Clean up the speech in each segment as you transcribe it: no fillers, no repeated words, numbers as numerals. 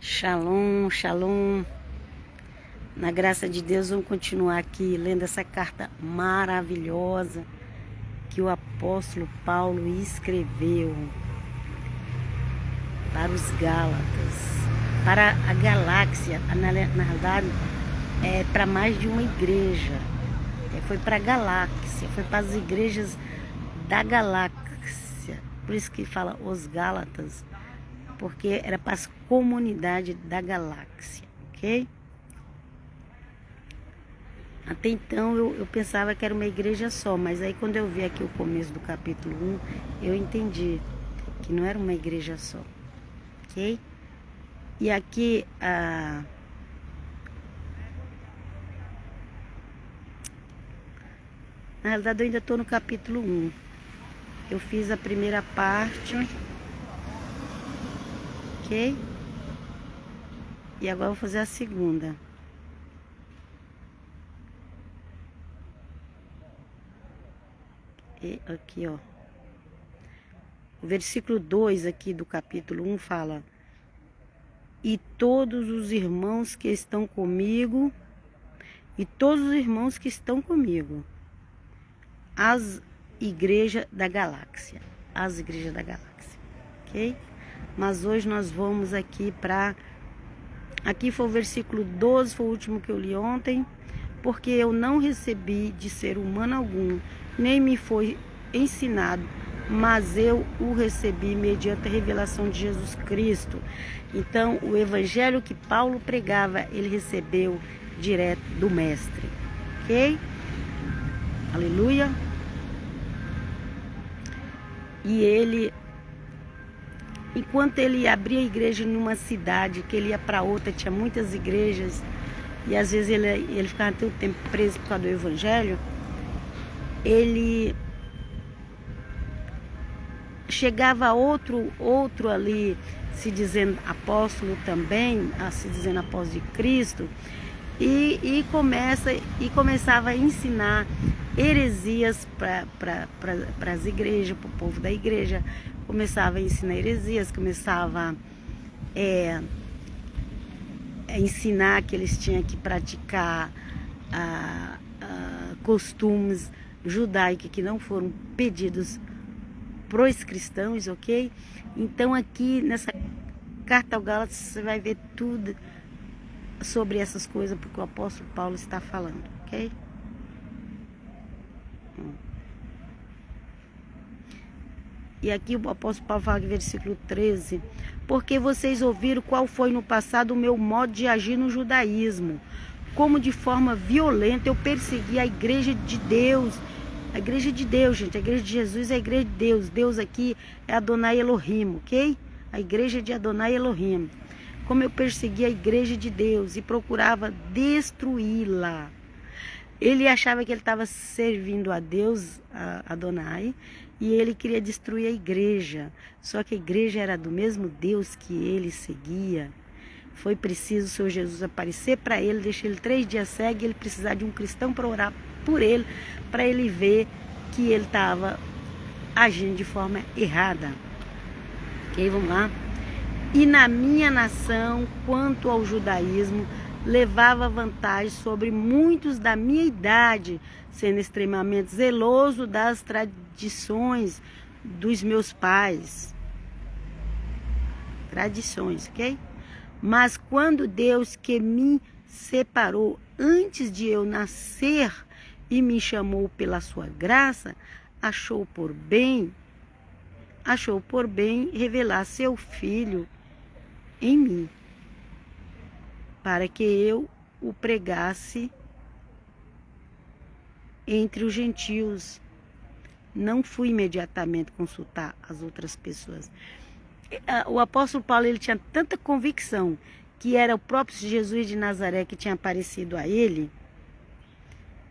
Shalom, shalom. Na graça de Deus, vamos continuar aqui lendo essa carta maravilhosa que o apóstolo Paulo escreveu para os Gálatas, para a galáxia. Na realidade, é para mais de uma igreja. Foi para a galáxia, foi para as igrejas da galáxia. Por isso que fala os Gálatas, porque era para as comunidades da galáxia, ok? Até então eu pensava que era uma igreja só, mas aí quando eu vi aqui o começo do capítulo 1, eu entendi que não era uma igreja só, ok? E aqui na realidade eu ainda estou no capítulo 1. Eu fiz a primeira parte, ok? E agora eu vou fazer a segunda. E aqui, ó. O versículo 2 aqui do capítulo 1 fala: e todos os irmãos que estão comigo, as igrejas da galáxia, ok? Mas hoje nós vamos aqui para... Aqui foi o versículo 12, foi o último que eu li ontem. Porque eu não recebi de ser humano algum, nem me foi ensinado, mas eu o recebi mediante a revelação de Jesus Cristo. Então, o evangelho que Paulo pregava, ele recebeu direto do mestre, ok? Aleluia. E ele, enquanto ele abria a igreja numa cidade, que ele ia para outra, tinha muitas igrejas, e às vezes ele ficava tanto tempo preso por causa do evangelho, ele chegava outro ali, se dizendo apóstolo também, se dizendo apóstolo de Cristo, e começava a ensinar heresias para as igrejas, para o povo da igreja. Começava a ensinar heresias, começava ensinar que eles tinham que praticar costumes judaicos que não foram pedidos para os cristãos, ok? Então aqui nessa carta ao Gálatas você vai ver tudo sobre essas coisas, porque o apóstolo Paulo está falando, ok? E aqui o apóstolo Paulo fala no versículo 13: porque vocês ouviram qual foi no passado o meu modo de agir no judaísmo, como de forma violenta eu persegui a igreja de Deus. A igreja de Deus, gente, a igreja de Jesus é a igreja de Deus. Deus aqui é Adonai Elohim, ok? A igreja de Adonai Elohim. Como eu persegui a igreja de Deus e procurava destruí-la. Ele achava que ele estava servindo a Deus, a Adonai, e ele queria destruir a igreja. Só que a igreja era do mesmo Deus que ele seguia. Foi preciso o Senhor Jesus aparecer para ele, deixar ele 3 dias cego, e ele precisar de um cristão para orar por ele, para ele ver que ele estava agindo de forma errada. Ok, vamos lá. E na minha nação, quanto ao judaísmo, levava vantagem sobre muitos da minha idade, sendo extremamente zeloso das tradições dos meus pais. Tradições, ok? Mas quando Deus, que me separou antes de eu nascer e me chamou pela sua graça, achou por bem revelar seu Filho em mim, para que eu o pregasse entre os gentios. Não fui imediatamente consultar as outras pessoas. O apóstolo Paulo, ele tinha tanta convicção que era o próprio Jesus de Nazaré que tinha aparecido a ele,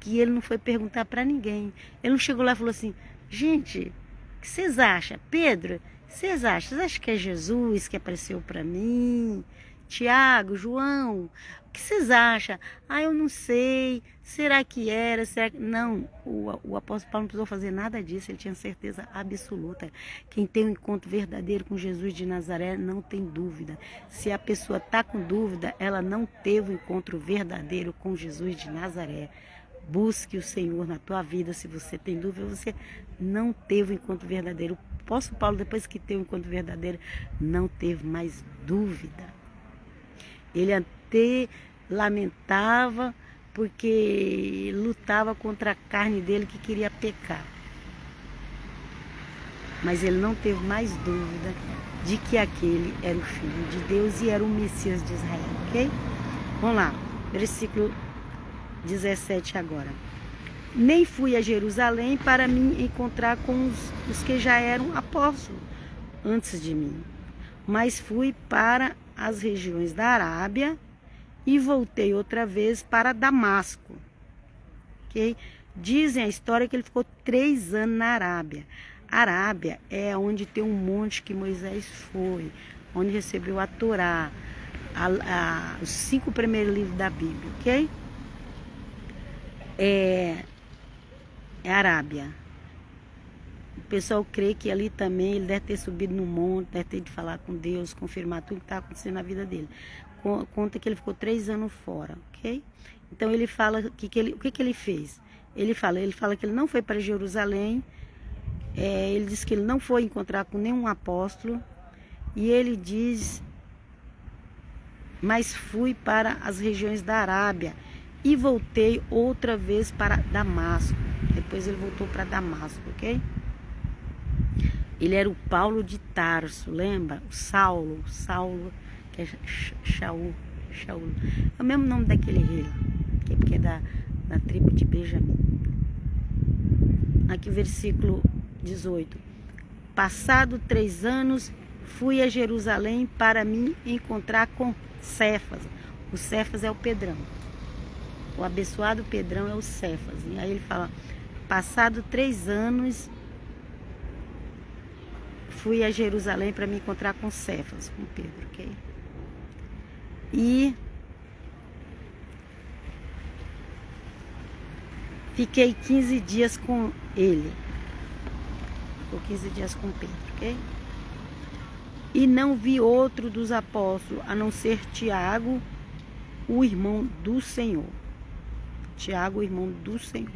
que ele não foi perguntar para ninguém. Ele não chegou lá e falou assim: gente, o que vocês acham? Pedro, vocês acham que é Jesus que apareceu para mim? Tiago, João, o que vocês acham? Ah, eu não sei, será que era? Será que... Não, o apóstolo Paulo não precisou fazer nada disso, ele tinha certeza absoluta. Quem tem um encontro verdadeiro com Jesus de Nazaré não tem dúvida. Se a pessoa está com dúvida, ela não teve um encontro verdadeiro com Jesus de Nazaré. Busque o Senhor na tua vida. Se você tem dúvida, você não teve um encontro verdadeiro. O apóstolo Paulo, depois que teve um encontro verdadeiro, não teve mais dúvida. Ele até lamentava porque lutava contra a carne dele que queria pecar. Mas ele não teve mais dúvida de que aquele era o Filho de Deus e era o Messias de Israel, ok? Vamos lá, versículo 17 agora. Nem fui a Jerusalém para me encontrar com os que já eram apóstolos antes de mim, mas fui para as regiões da Arábia e voltei outra vez para Damasco. Okay? Dizem a história que ele ficou 3 anos na Arábia. A Arábia é onde tem um monte que Moisés foi, onde recebeu a Torá, os 5 primeiros livros da Bíblia, ok? É a Arábia. O pessoal crê que ali também ele deve ter subido no monte, deve ter de falar com Deus, confirmar tudo que está acontecendo na vida dele. Conta que ele ficou 3 anos fora, ok? Então ele fala o que ele fez. Ele fala que ele não foi para Jerusalém. Ele diz que ele não foi encontrar com nenhum apóstolo. E ele diz, mas fui para as regiões da Arábia e voltei outra vez para Damasco. Depois ele voltou para Damasco, ok? Ele era o Paulo de Tarso, lembra? O Saulo, que é Shaul. É o mesmo nome daquele rei, que é da tribo de Benjamim. Aqui versículo 18. Passado 3 anos, fui a Jerusalém para me encontrar com Cefas. O Cefas é o Pedrão. O abençoado Pedrão é o Cefas. E aí ele fala, passado 3 anos, fui a Jerusalém para me encontrar com Cefas, com Pedro, ok? E fiquei 15 dias com ele. Ficou 15 dias com Pedro, ok? E não vi outro dos apóstolos, a não ser Tiago, o irmão do Senhor. Tiago, o irmão do Senhor.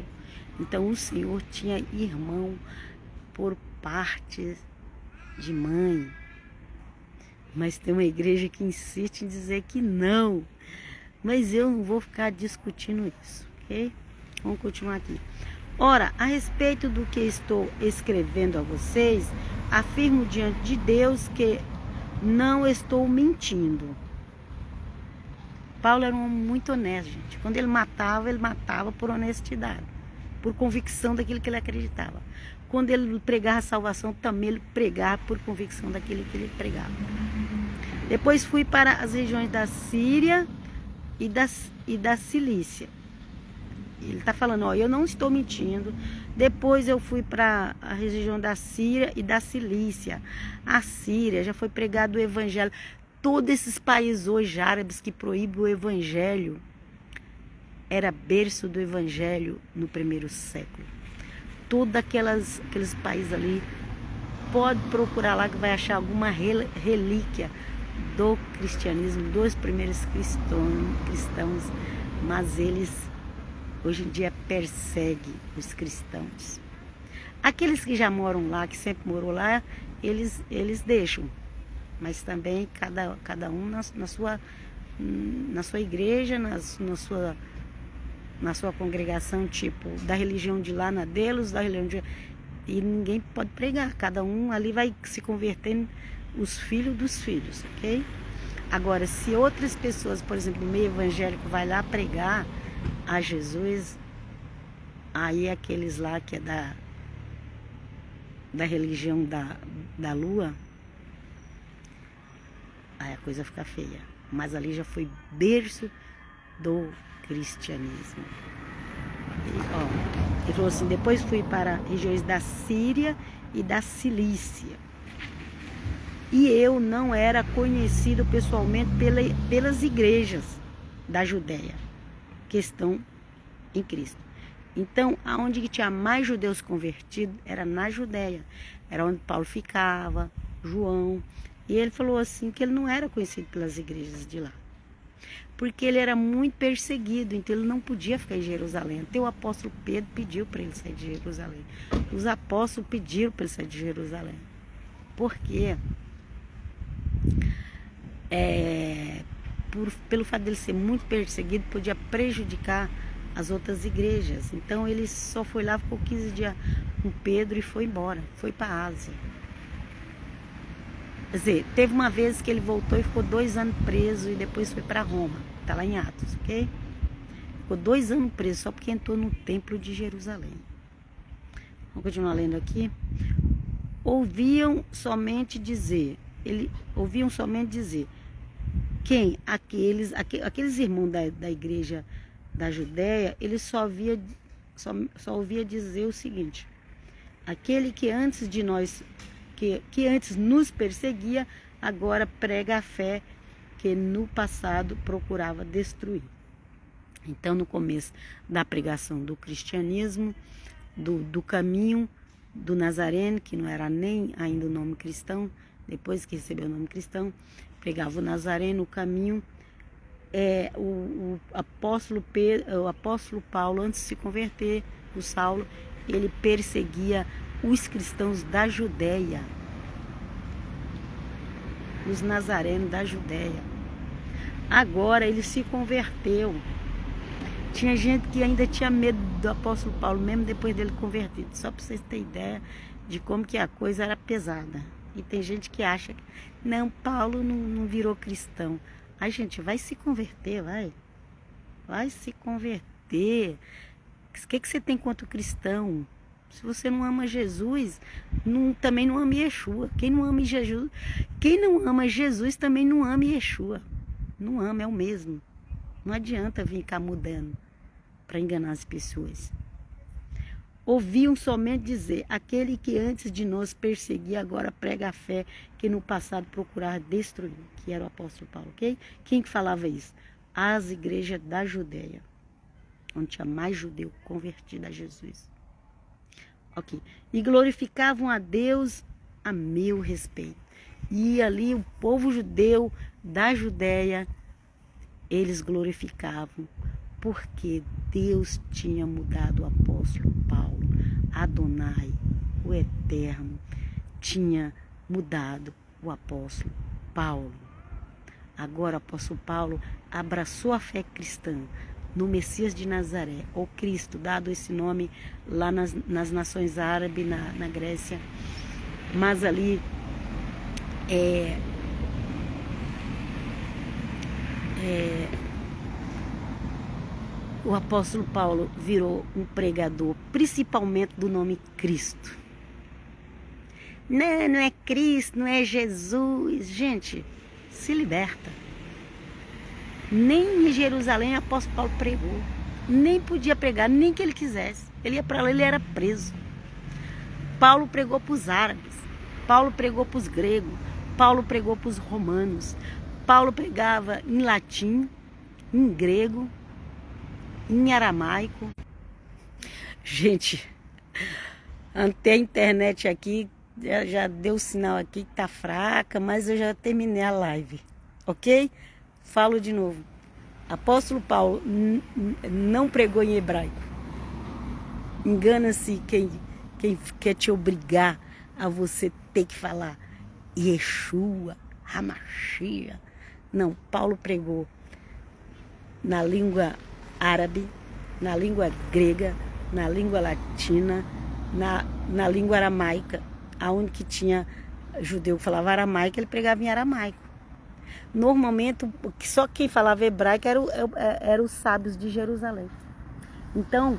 Então o Senhor tinha irmão por parte de mãe. Mas tem uma igreja que insiste em dizer que não. Mas eu não vou ficar discutindo isso, ok? Vamos continuar aqui. Ora, a respeito do que estou escrevendo a vocês, afirmo diante de Deus que não estou mentindo. Paulo era um homem muito honesto, gente. Quando ele matava por honestidade, por convicção daquilo que ele acreditava. Quando ele pregava a salvação, também ele pregava por convicção daquilo que ele pregava. Depois fui para as regiões da Síria e da Cilícia. Ele está falando, ó, eu não estou mentindo. Depois eu fui para a região da Síria e da Cilícia. A Síria já foi pregado o evangelho. Todos esses países hoje árabes que proíbem o evangelho, era berço do evangelho no 1º século. Todos aqueles países ali, pode procurar lá que vai achar alguma relíquia do cristianismo, dos primeiros cristãos, mas eles hoje em dia perseguem os cristãos. Aqueles que já moram lá, que sempre morou lá, eles deixam, mas também cada um na sua igreja, na sua congregação, tipo, da religião de lá na deles, da religião de... E ninguém pode pregar, cada um ali vai se convertendo os filhos dos filhos, ok? Agora, se outras pessoas, por exemplo, no meio evangélico, vai lá pregar a Jesus, aí aqueles lá que é da religião da lua, aí a coisa fica feia. Mas ali já foi berço do cristianismo. Ele falou assim, depois fui para regiões da Síria e da Cilícia. e eu não era conhecido pessoalmente pelas igrejas da Judéia que estão em Cristo. Então, aonde que tinha mais judeus convertidos era na Judéia. Era onde Paulo ficava, João. E ele falou assim que ele não era conhecido pelas igrejas de lá. Porque ele era muito perseguido, então ele não podia ficar em Jerusalém. Até o apóstolo Pedro pediu para ele sair de Jerusalém. Os apóstolos pediram para ele sair de Jerusalém. Por quê? Pelo fato dele ser muito perseguido, podia prejudicar as outras igrejas. Então ele só foi lá, ficou 15 dias com Pedro e foi embora. Foi para a Ásia. Quer dizer, teve uma vez que ele voltou e ficou 2 anos preso e depois foi para Roma. Está lá em Atos, ok? Ficou 2 anos preso só porque entrou no templo de Jerusalém. Vamos continuar lendo aqui. Ouviam somente dizer quem? Aqueles irmãos da igreja da Judéia, eles só ouvia dizer o seguinte: aquele que antes de nós, que antes nos perseguia, agora prega a fé que no passado procurava destruir. Então, no começo da pregação do cristianismo, do caminho do Nazareno, que não era nem ainda o nome cristão, depois que recebeu o nome cristão, pregava o Nazareno, o caminho. O apóstolo Paulo, antes de se converter, o Saulo, ele perseguia os cristãos da Judéia, os nazarenos da Judéia. Agora ele se converteu. Tinha gente que ainda tinha medo do apóstolo Paulo, mesmo depois dele convertido. Só para vocês terem ideia de como que a coisa era pesada. E tem gente que acha que, não, Paulo não virou cristão. Ai, gente, vai se converter, vai. Vai se converter. O que você tem contra o cristão? Se você não ama Jesus, também não ama Yeshua. Quem não ama Jesus também não ama Yeshua. Não ama, é o mesmo. Não adianta vir cá mudando para enganar as pessoas. Ouviam somente dizer: aquele que antes de nós perseguia, agora prega a fé que no passado procurava destruir, que era o apóstolo Paulo, ok? Quem que falava isso? As igrejas da Judéia, onde tinha mais judeu convertido a Jesus. Ok. E glorificavam a Deus a meu respeito. E ali o povo judeu da Judéia, eles glorificavam, porque Deus tinha mudado o apóstolo Paulo. Adonai, o Eterno, tinha mudado o apóstolo Paulo. Agora o apóstolo Paulo abraçou a fé cristã no Messias de Nazaré, ou Cristo, dado esse nome lá nas nações árabes, na Grécia. Mas ali o apóstolo Paulo virou um pregador, principalmente do nome Cristo. Não é Cristo, não é Jesus. Gente, se liberta. Nem em Jerusalém o apóstolo Paulo pregou. Nem podia pregar, nem que ele quisesse. Ele ia para lá, ele era preso. Paulo pregou para os árabes. Paulo pregou para os gregos. Paulo pregou para os romanos. Paulo pregava em latim, em grego, em aramaico. Gente, até a internet aqui já deu sinal aqui que tá fraca, mas eu já terminei a live, ok? Falo de novo. Apóstolo Paulo não pregou em hebraico. Engana-se quem quer te obrigar a você ter que falar Yeshua, Hamashia. Não, Paulo pregou na língua árabe, na língua grega, na língua latina, na língua aramaica. Aonde que tinha judeu que falava aramaico, ele pregava em aramaico. Normalmente, só quem falava hebraico eram os sábios de Jerusalém. Então,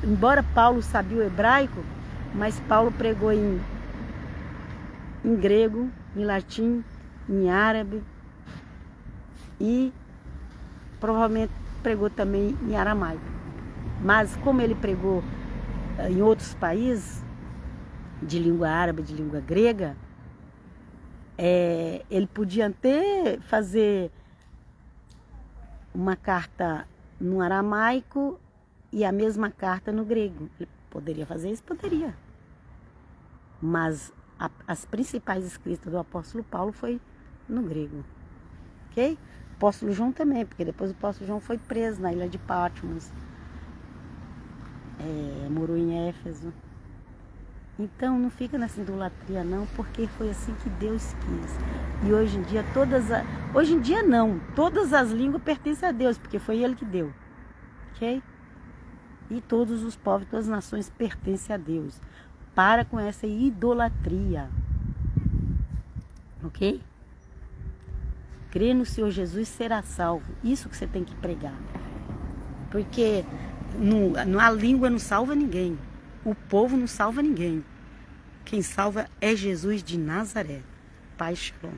embora Paulo sabia o hebraico, mas Paulo pregou em grego, em latim, em árabe e provavelmente pregou também em aramaico. Mas como ele pregou em outros países, de língua árabe, de língua grega, Ele podia até fazer uma carta no aramaico e a mesma carta no grego. Ele poderia fazer isso? Poderia. Mas as principais escritas do apóstolo Paulo foi no grego. Ok? O apóstolo João também, porque depois o apóstolo João foi preso na ilha de Patmos. Morou em Éfeso. Então não fica nessa idolatria não, porque foi assim que Deus quis. E hoje em dia hoje em dia não, todas as línguas pertencem a Deus, porque foi Ele que deu. Ok? E todos os povos, todas as nações pertencem a Deus. Para com essa idolatria. Ok? Crê no Senhor Jesus, será salvo. Isso que você tem que pregar. Porque a língua não salva ninguém. O povo não salva ninguém. Quem salva é Jesus de Nazaré. Pai Shalom.